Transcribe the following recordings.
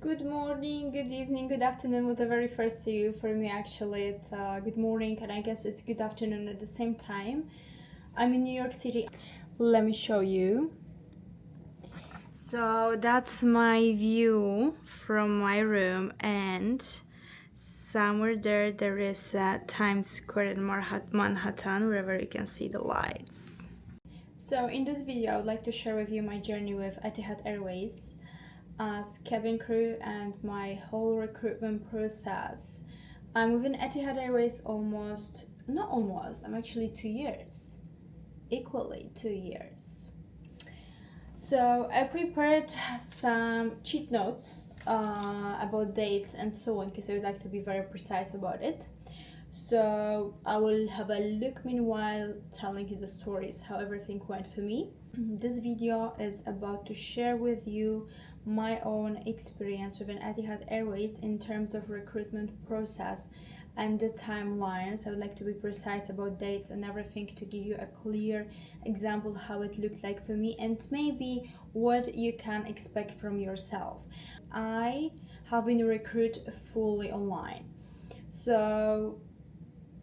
Good morning, good evening, good afternoon, whatever refers to you. For me, actually, it's good morning, and I guess it's good afternoon at the same time. I'm in New York City. Let me show you. So that's my view from my room, and somewhere there is Times Square in Manhattan, wherever you can see the lights. So in this video, I would like to share with you my journey with Etihad Airways as cabin crew and my whole recruitment process. I'm within Etihad Airways I'm actually 2 years, equally 2 years. So I prepared some cheat notes about dates and so on, because I would like to be very precise about it. So I will have a look meanwhile, telling you the stories, how everything went for me. This video is about to share with you my own experience with an Etihad Airways in terms of recruitment process and the timelines. I would like to be precise about dates and everything to give you a clear example how it looked like for me and maybe what you can expect from yourself. I have been recruited fully online. So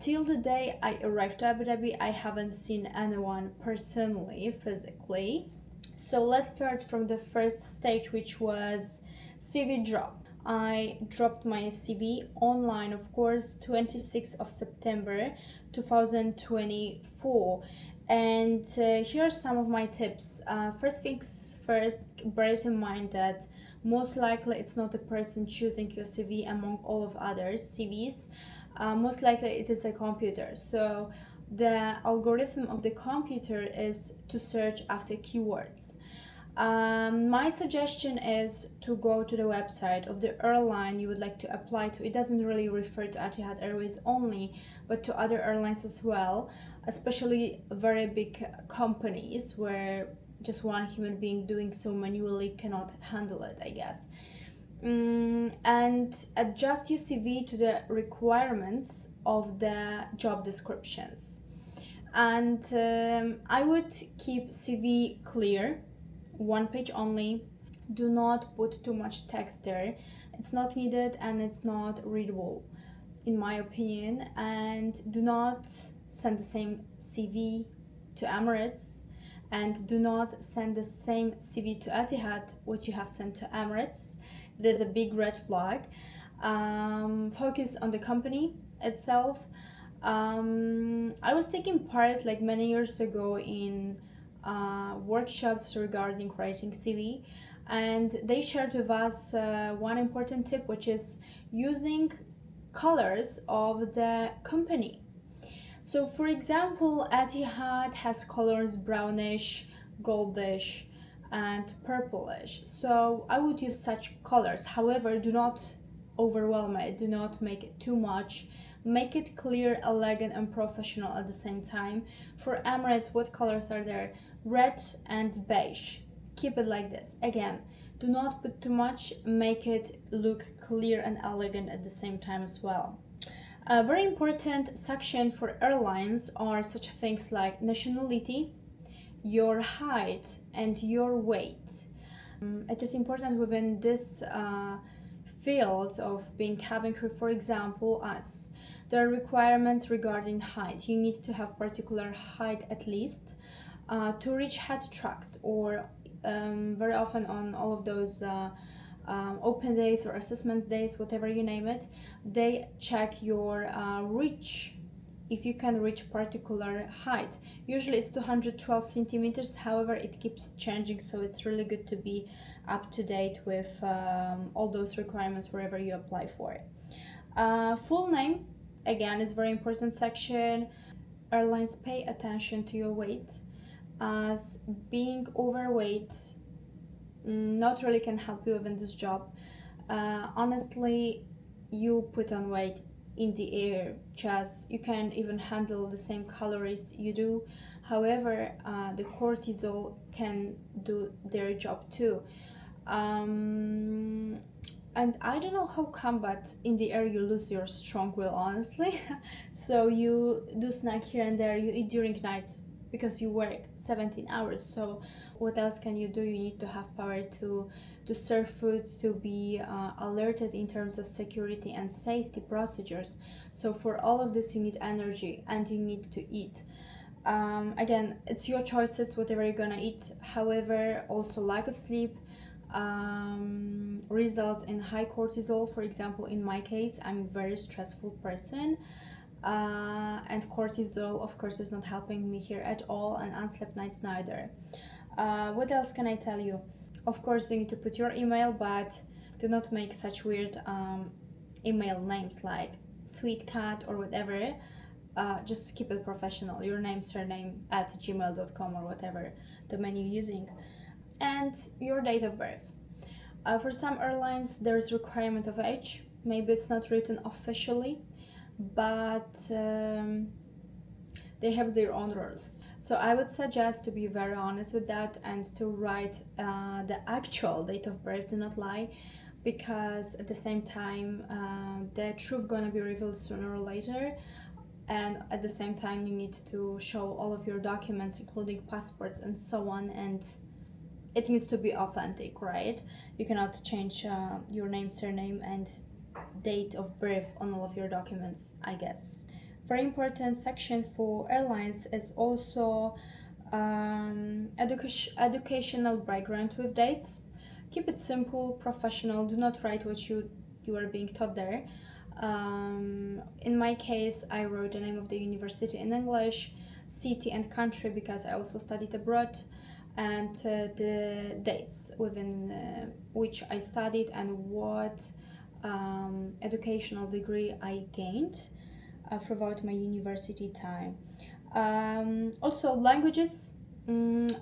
till the day I arrived to Abu Dhabi, I haven't seen anyone personally, physically. So let's start from the first stage, which was CV drop. I dropped my CV online, of course, 26th of September 2024. And here are some of my tips. First things first, bear in mind that most likely it's not a person choosing your CV among all of others CVs. Most likely it is a computer. So the algorithm of the computer is to search after keywords. My suggestion is to go to the website of the airline you would like to apply to. It doesn't really refer to Etihad Airways only, but to other airlines as well, especially very big companies where just one human being doing so manually cannot handle it, I guess. And adjust your CV to the requirements of the job descriptions. And I would keep CV clear, one page only. Do not put too much text there. It's not needed and it's not readable, in my opinion. And do not send the same CV to Emirates, and do not send the same CV to Etihad which you have sent to Emirates. There's a big red flag. Focus on the company itself. I was taking part like many years ago in workshops regarding writing CV, and they shared with us one important tip, which is using colors of the company. So for example, Etihad has colors brownish, goldish, and purplish. So I would use such colors. However, do not overwhelm it. Do not make it too much. Make it clear, elegant, and professional at the same time. For Emirates, what colors are there? Red and beige. Keep it like this. Again, do not put too much. Make it look clear and elegant at the same time as well. A very important section for airlines are such things like nationality, your height, and your weight. It is important within this field of being cabin crew, for example, us. There are requirements regarding height. You need to have particular height at least to reach head tracks, or very often on all of those open days or assessment days, whatever you name it, they check your reach, if you can reach particular height. Usually it's 212 centimeters, however it keeps changing, so it's really good to be up to date with all those requirements wherever you apply for it. Full name, again, is very important section. Airlines pay attention to your weight, as being overweight not really can help you within this job. Honestly, you put on weight in the air, just you can even handle the same calories you do. However, the cortisol can do their job too. And I don't know how come, but in the air you lose your strong will, honestly. So you do snack here and there, you eat during nights, because you work 17 hours. So what else can you do? You need to have power to serve food, to be alerted in terms of security and safety procedures. So for all of this you need energy and you need to eat. Again, it's your choices whatever you're gonna eat. However, also lack of sleep results in high cortisol. For example, in my case, I'm a very stressful person, and cortisol of course is not helping me here at all, and unslept nights neither. What else can I tell you? Of course you need to put your email, but do not make such weird email names like sweet cat or whatever. Just keep it professional, your name, surname at gmail.com or whatever domain you're using, and your date of birth. For some airlines there's requirement of age. Maybe it's not written officially, but they have their own rules. So I would suggest to be very honest with that and to write the actual date of birth, do not lie, because at the same time the truth gonna be revealed sooner or later, and at the same time you need to show all of your documents including passports and so on, and it needs to be authentic, right? You cannot change your name, surname and date of birth on all of your documents, I guess. Very important section for airlines is also educational background with dates. Keep it simple, professional. Do not write what you are being taught there. In my case, I wrote the name of the university in English, city and country because I also studied abroad, and the dates within which I studied and what educational degree I gained throughout my university time. Also languages.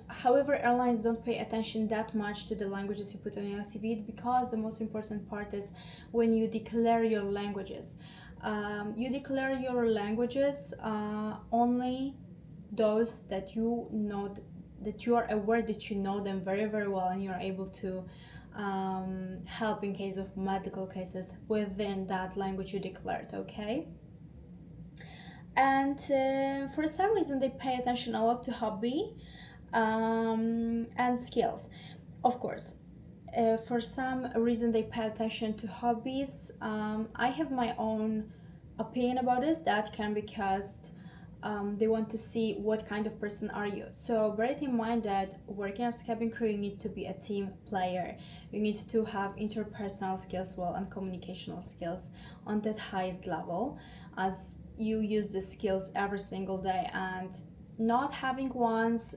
However, airlines don't pay attention that much to the languages you put on your CV, because the most important part is when you declare your languages. You declare your languages only those that you know, that you are aware that you know them very very well and you're able to help in case of medical cases within that language you declared, okay? And for some reason they pay attention a lot to hobby and skills. Of course, for some reason they pay attention to hobbies. I have my own opinion about this. That can be because they want to see what kind of person are you. So bear it in mind that working as cabin crew, you need to be a team player. You need to have interpersonal skills well and communicational skills on that highest level, as you use the skills every single day, and not having ones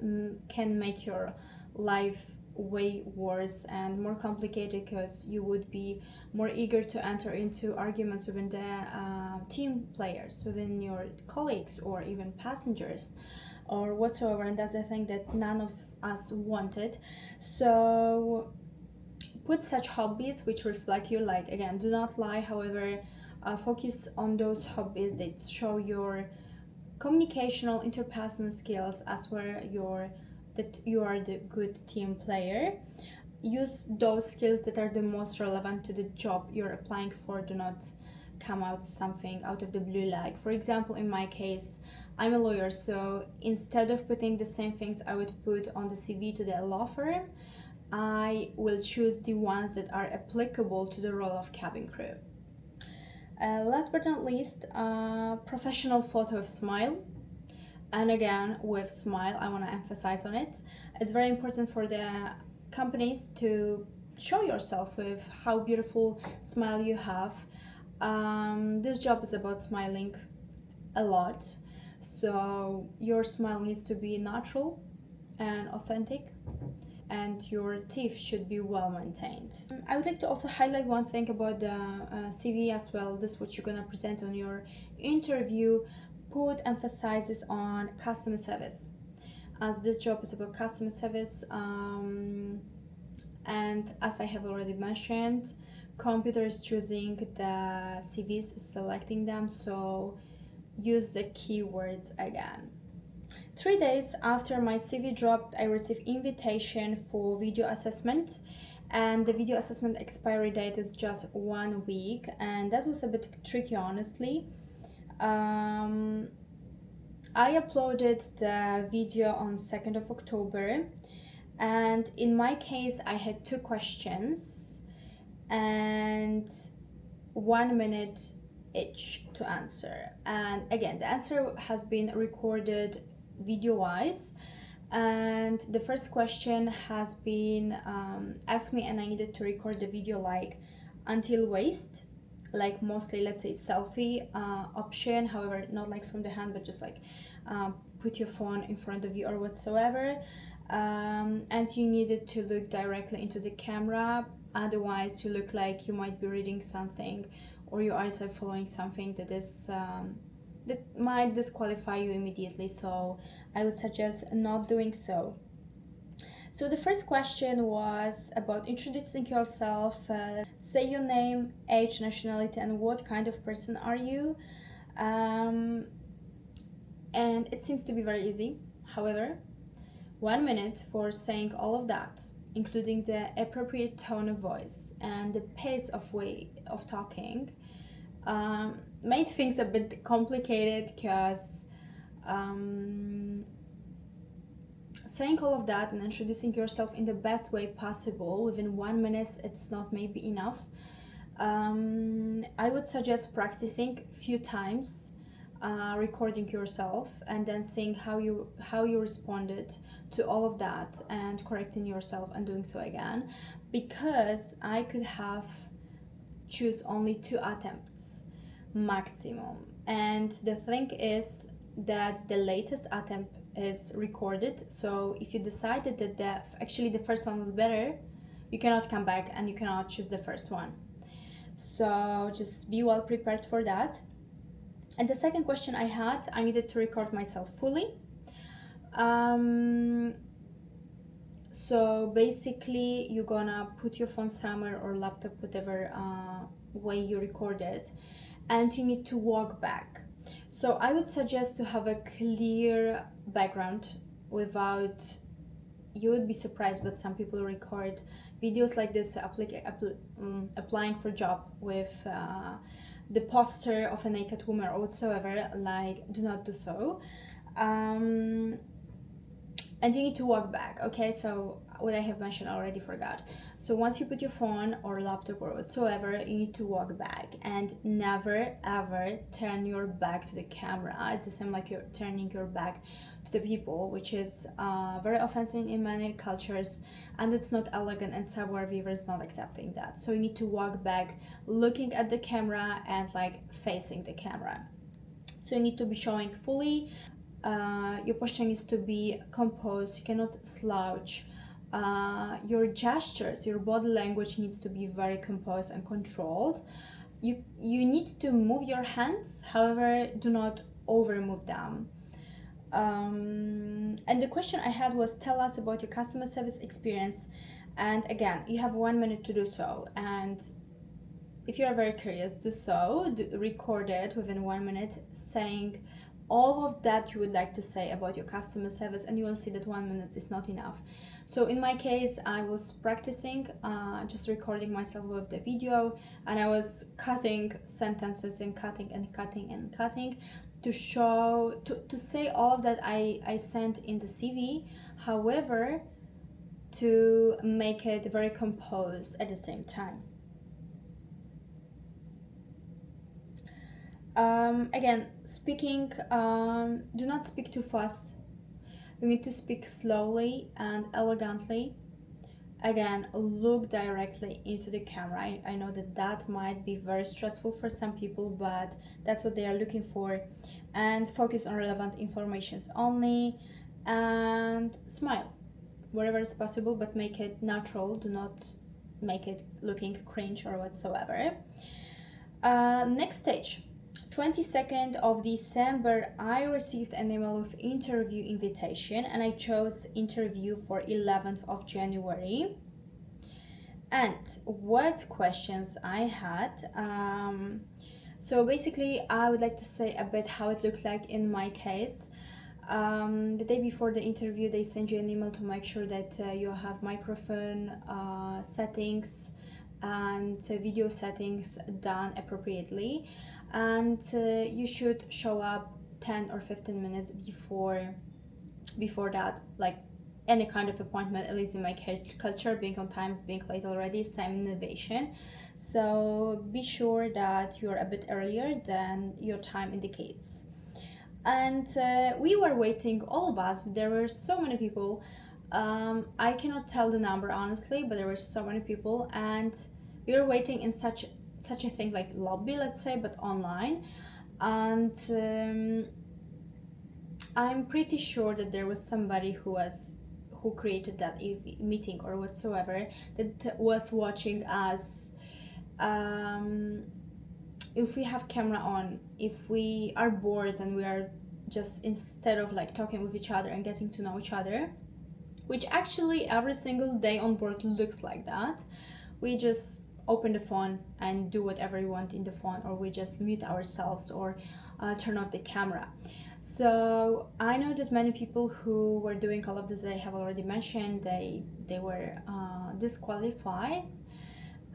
can make your life way worse and more complicated, because you would be more eager to enter into arguments within the team players, within your colleagues or even passengers or whatsoever, and that's a thing that none of us wanted. So put such hobbies which reflect you, like again, do not lie, however focus on those hobbies that show your communicational interpersonal skills, as where that you are the good team player. Use those skills that are the most relevant to the job you're applying for. Do not come out something out of the blue, like for example in my case I'm a lawyer, so instead of putting the same things I would put on the CV to the law firm, I will choose the ones that are applicable to the role of cabin crew. Last but not least, professional photo of smile. And again, with smile, I want to emphasize on it. It's very important for the companies to show yourself with how beautiful smile you have. This job is about smiling a lot, so your smile needs to be natural and authentic, and your teeth should be well maintained. I would like to also highlight one thing about the CV as well. This is what you're gonna present on your interview. Put emphasis on customer service, as this job is about customer service, and as I have already mentioned, computer is choosing the CVs, selecting them, so use the keywords again. 3 days after my CV dropped, I received invitation for video assessment, and the video assessment expiry date is just 1 week, and that was a bit tricky honestly. I uploaded the video on 2nd of October, and in my case I had 2 questions and 1 minute each to answer. And again, the answer has been recorded video wise, and the first question has been asked me, and I needed to record the video like until waist, like mostly, let's say, selfie option, however, not like from the hand, but just like put your phone in front of you or whatsoever. And you needed to look directly into the camera, otherwise you look like you might be reading something, or your eyes are following something that is that might disqualify you immediately, so I would suggest not doing so. So the first question was about introducing yourself. Say your name, age, nationality, and what kind of person are you. And it seems to be very easy. However, 1 minute for saying all of that, including the appropriate tone of voice and the pace of way of talking, made things a bit complicated, because saying all of that and introducing yourself in the best way possible within 1 minute, it's not maybe enough. I would suggest practicing a few times, recording yourself and then seeing how you responded to all of that, and correcting yourself and doing so again, because I could have choose only 2 attempts maximum. And the thing is that the latest attempt is recorded, so if you decided that actually the first one was better, you cannot come back and you cannot choose the first one. So just be well prepared for that. And the second question I had, I needed to record myself fully. So basically you're gonna put your phone somewhere or laptop, whatever way you record it, and you need to walk back. So I would suggest to have a clear background without, you would be surprised, but some people record videos like this applying for job with the poster of a naked woman or whatsoever. Like, do not do so. And you need to walk back. Okay, so what I have mentioned, I already forgot. So once you put your phone or laptop or whatsoever, you need to walk back, and never ever turn your back to the camera. It's the same like you're turning your back to the people, which is very offensive in many cultures, and it's not elegant, and savoir vivre is not accepting that. So you need to walk back looking at the camera and like facing the camera. So you need to be showing fully. Your posture needs to be composed, you cannot slouch. Your gestures, your body language needs to be very composed and controlled. You need to move your hands, however, do not over move them. And the question I had was, tell us about your customer service experience. And again, you have 1 minute to do so. And if you are very curious, do so. Record it within 1 minute, saying all of that you would like to say about your customer service, and you will see that 1 minute is not enough. So in my case, I was practicing, just recording myself with the video, and I was cutting sentences and cutting and cutting and cutting to show, to say all of that I sent in the CV, however, to make it very composed at the same time. Again, speaking, do not speak too fast. You need to speak slowly and elegantly. Again, look directly into the camera. I know that might be very stressful for some people, but that's what they are looking for. And focus on relevant informations only, and smile wherever is possible, but make it natural. Do not make it looking cringe or whatsoever. Next stage. 22nd of December, I received an email with interview invitation, and I chose interview for 11th of January. And what questions I had, so basically I would like to say a bit how it looked like in my case. The day before the interview, they send you an email to make sure that you have microphone settings and video settings done appropriately, and you should show up 10 or 15 minutes before that, like any kind of appointment, at least in my culture, being on time is being late already, same innovation. So be sure that you're a bit earlier than your time indicates. And we were waiting, all of us, there were so many people. I cannot tell the number honestly, but there were so many people, and we were waiting in such a thing like lobby, let's say, but online. And I'm pretty sure that there was somebody who created that meeting or whatsoever, that was watching us. If we have camera on, if we are bored and we are just, instead of like talking with each other and getting to know each other, which actually every single day on board looks like that, we just open the phone and do whatever we want in the phone, or we just mute ourselves or turn off the camera. So I know that many people who were doing all of this, I have already mentioned, they were disqualified.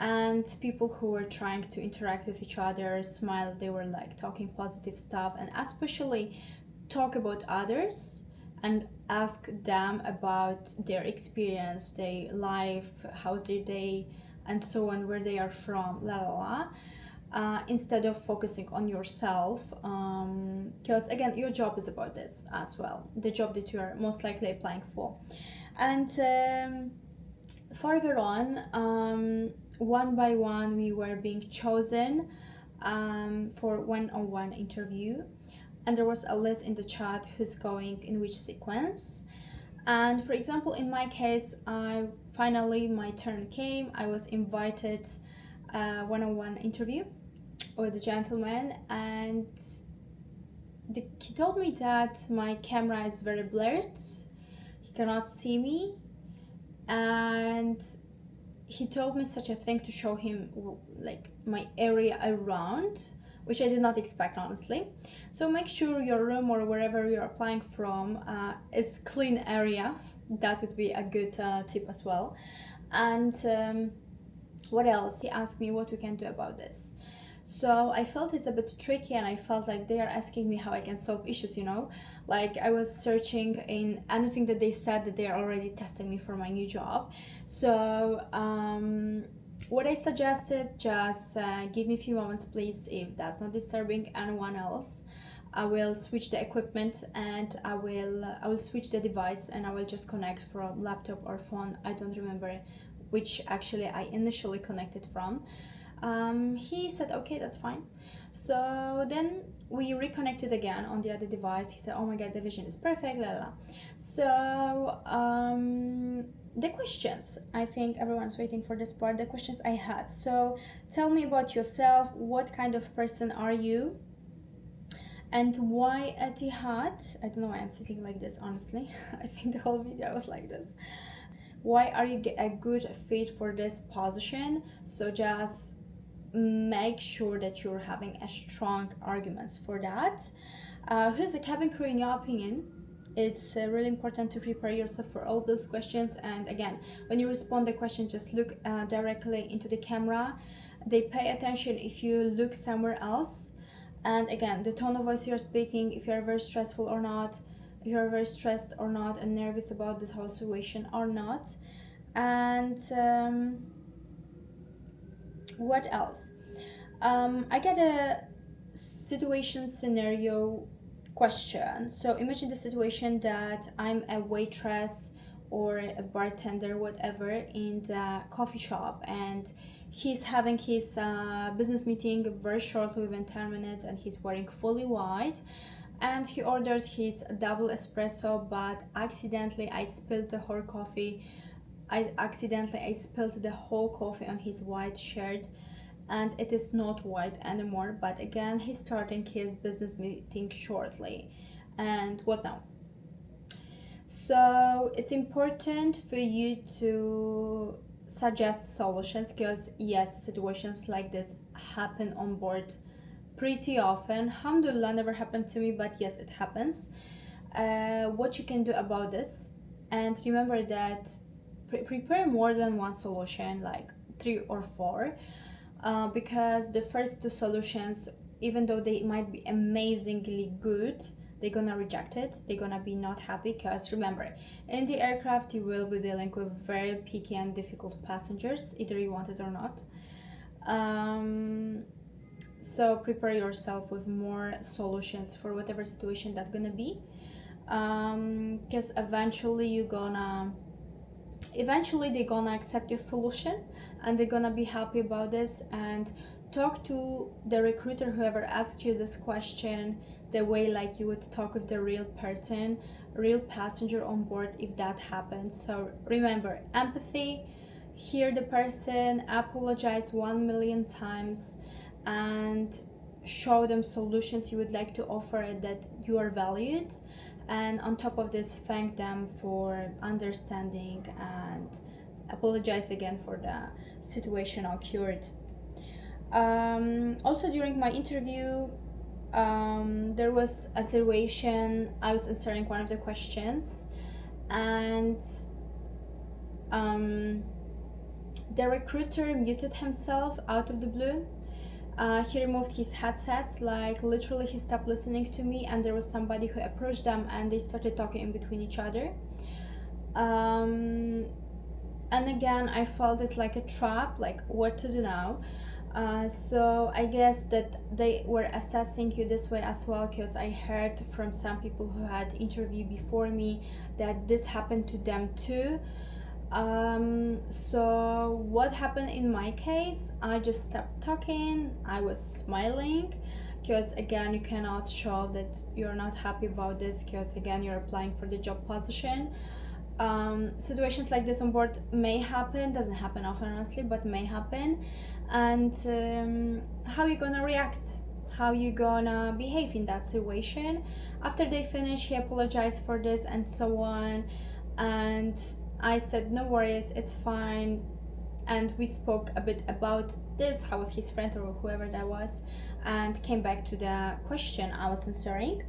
And people who were trying to interact with each other, smile, they were like talking positive stuff, and especially talk about others and ask them about their experience, their life, how's their day, and so on, where they are from, la la la, instead of focusing on yourself, because again, your job is about this as well, the job that you are most likely applying for. And further on, one by one, we were being chosen for one-on-one interview, and there was a list in the chat who's going in which sequence. And for example, in my case, finally my turn came. I was invited one-on-one interview with the gentleman, and he told me that my camera is very blurred, he cannot see me, and he told me such a thing to show him like my area around, which I did not expect honestly. So make sure your room or wherever you're applying from is clean area. That would be a good tip as well. And what else? He asked me what we can do about this. So I felt it's a bit tricky, and I felt like they are asking me how I can solve issues, like I was searching in anything that they said that they are already testing me for my new job. So what I suggested, just give me a few moments please, if that's not disturbing anyone else. I will switch the equipment, and I will switch the device, and I will just connect from laptop or phone. I don't remember which actually I initially connected from. He said okay, that's fine. So then we reconnected again on the other device. He said, oh my god, the vision is perfect, la la. So the questions, I think everyone's waiting for this part, the questions I had. So tell me about yourself. What kind of person are you, and why Etihad? I don't know why I'm sitting like this honestly. I think the whole video was like this. Why are you a good fit for this position? So just make sure that you're having a strong arguments for that. Who's a cabin crew in your opinion? It's really important to prepare yourself for all those questions. And again, when you respond the question, just look directly into the camera. They pay attention if you look somewhere else. And again, the tone of voice you're speaking, if you're very stressful or not, if you're very stressed or not, and nervous about this whole situation or not. And what else? I get a situation scenario question. So imagine the situation that I'm a waitress or a bartender, whatever, in the coffee shop, and he's having his business meeting very shortly, within 10 minutes, and he's wearing fully white, and he ordered his double espresso, but accidentally I spilled the whole coffee. I spilled the whole coffee on his white shirt, and it is not white anymore. But again, he's starting his business meeting shortly, and what now? So it's important for you to suggest solutions, because yes, situations like this happen on board pretty often. Alhamdulillah, never happened to me, but yes, it happens. What you can do about this, and remember that prepare more than one solution, like 3 or 4, because the first 2 solutions even though they might be amazingly good, they're gonna reject it. They're gonna be not happy, because remember, in the aircraft you will be dealing with very picky and difficult passengers, either you want it or not. So prepare yourself with more solutions for whatever situation that's gonna be, because eventually they're gonna accept your solution, and they're gonna be happy about this. And talk to the recruiter, whoever asked you this question, the way like you would talk with the real person, real passenger on board, if that happens. So remember, empathy, hear the person, apologize 1,000,000 times, and show them solutions you would like to offer, that you are valued. And on top of this, thank them for understanding and apologize again for the situation occurred. Also, during my interview, there was a situation. I was answering one of the questions, and the recruiter muted himself out of the blue. He removed his headsets, like literally he stopped listening to me, and there was somebody who approached them, and they started talking in between each other. And again, I felt it's like a trap, like what to do now. So I guess that they were assessing you this way as well, because I heard from some people who had interviewed before me that this happened to them too. So what happened in my case, I just stopped talking. I was smiling, because again, you cannot show that you're not happy about this, because again, you're applying for the job position. Situations like this on board may happen, doesn't happen often honestly, but may happen. And how you gonna react, how you gonna behave in that situation. After they finish, he apologized for this and so on, and I said no worries, it's fine. And we spoke a bit about this, how was his friend or whoever that was, and came back to the question I was answering.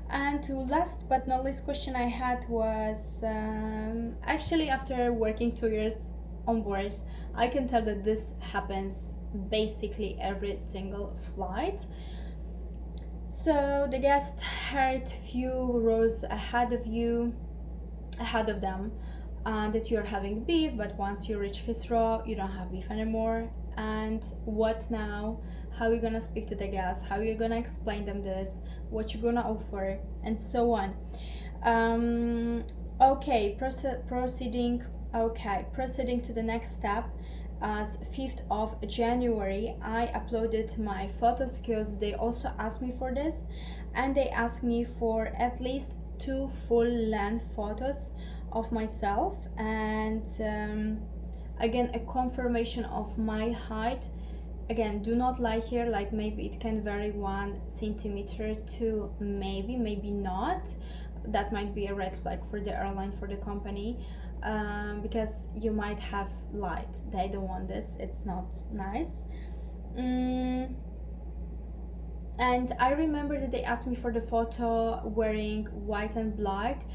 And to last but not least question I had was, actually after working 2 years on board, I can tell that this happens basically every single flight. So the guest heard few rows ahead of them, that you're having beef, but once you reach his row, you don't have beef anymore. And what now? How are you gonna speak to the guests? How are you gonna explain them this? What you gonna offer? And so on. Proceeding to the next step. As 5th of January, I uploaded my photos, because they also asked me for this, and they asked me for at least 2 full-length photos of myself, and again, a confirmation of my height. Again, do not lie here, like maybe it can vary 1 centimeter to maybe not. That might be a red flag for the airline, for the company, because you might have lied. They don't want this, it's not nice. And I remember that they asked me for the photo wearing white and black,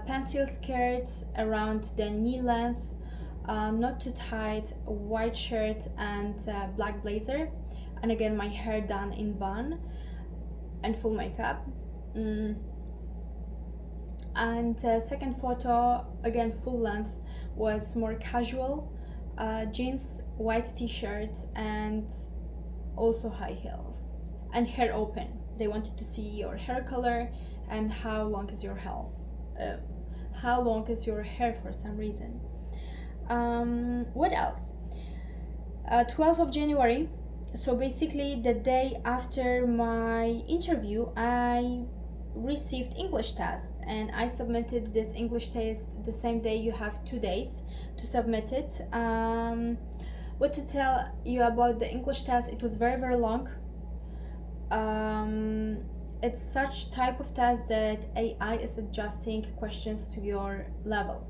pencil skirt around the knee length, not too tight, white shirt and black blazer, and again my hair done in bun and full makeup. And second photo, again full length, was more casual, jeans, white t-shirt, and also high heels, and hair open. They wanted to see your hair color and how long is your hair, for some reason. What else? 12th of January, so basically the day after my interview, I received English test, and I submitted this English test the same day. You have 2 days to submit it. What to tell you about the English test, it was very, very long. It's such type of test that AI is adjusting questions to your level.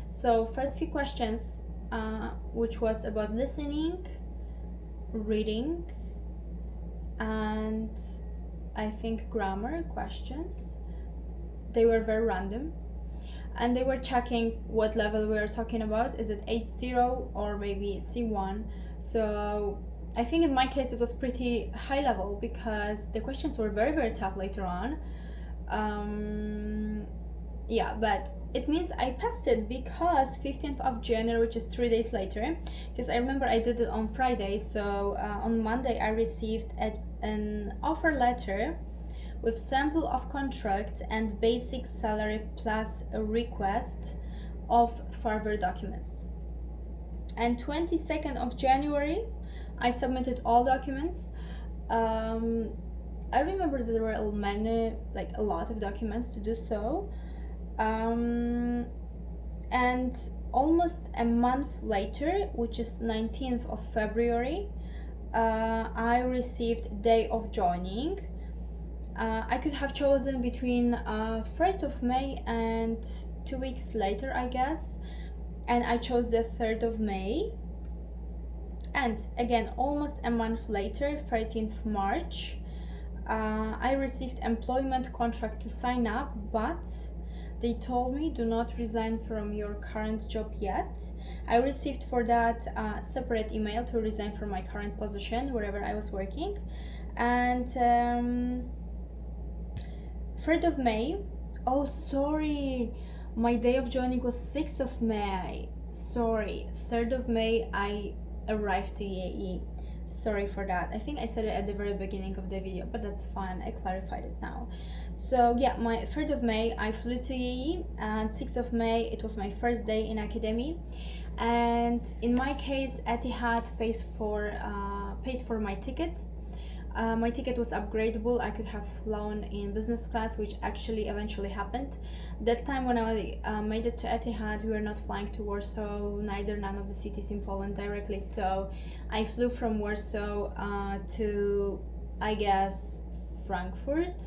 So first few questions, which was about listening, reading, and I think grammar questions. They were very random, and they were checking what level we are talking about. Is it 8.0 or maybe C1? So I think in my case it was pretty high level because the questions were very, very tough later on. Yeah, but it means I passed it because 15th of January, which is 3 days later, because I remember I did it on Friday, so on Monday I received an offer letter with sample of contract and basic salary plus a request of further documents. And 22nd of January I submitted all documents. I remember that there were a lot of documents to do so. And almost a month later, which is 19th of February, I received day of joining. I could have chosen between 3rd of May and 2 weeks later, I guess, and I chose the 3rd of May. And again, almost a month later, 13th March, I received employment contract to sign up, but they told me do not resign from your current job yet. I received for that separate email to resign from my current position wherever I was working. And 3rd of May, oh sorry, my day of joining was 6th of May. Sorry, 3rd of May I arrived to UAE. Sorry for that. I think I said it at the very beginning of the video, but that's fine. I clarified it now. So yeah, my 3rd of May I flew to UAE, and 6th of May it was my first day in academy. And in my case, Etihad paid for my ticket. My ticket was upgradable. I could have flown in business class, which actually eventually happened. That time when I made it to Etihad, we were not flying to Warsaw, none of the cities in Poland directly. So I flew from Warsaw to, I guess, Frankfurt,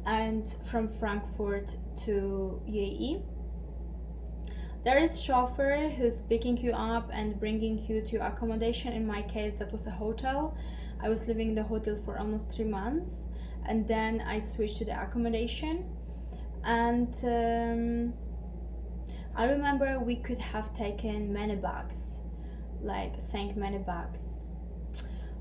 and from Frankfurt to UAE. There is chauffeur who's picking you up and bringing you to accommodation. In my case, that was a hotel. I was living in the hotel for almost 3 months, and then I switched to the accommodation. And I remember we could have taken many bags, like saying many bags.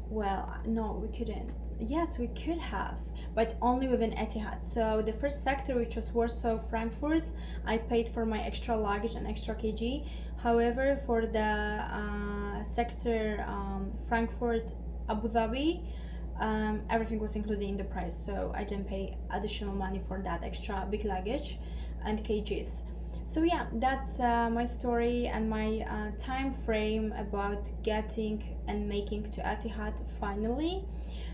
Well, no, we couldn't. Yes, we could have, but only within Etihad. So the first sector, which was Warsaw, Frankfurt, I paid for my extra luggage and extra kg. However, for the sector Frankfurt, Abu Dhabi, everything was included in the price, so I didn't pay additional money for that extra big luggage and kgs. So yeah, that's my story and my time frame about getting and making to Etihad finally.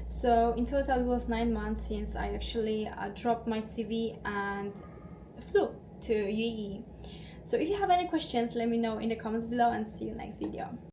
So in total it was 9 months since I actually dropped my CV and flew to UAE. So if you have any questions, let me know in the comments below, and see you next video.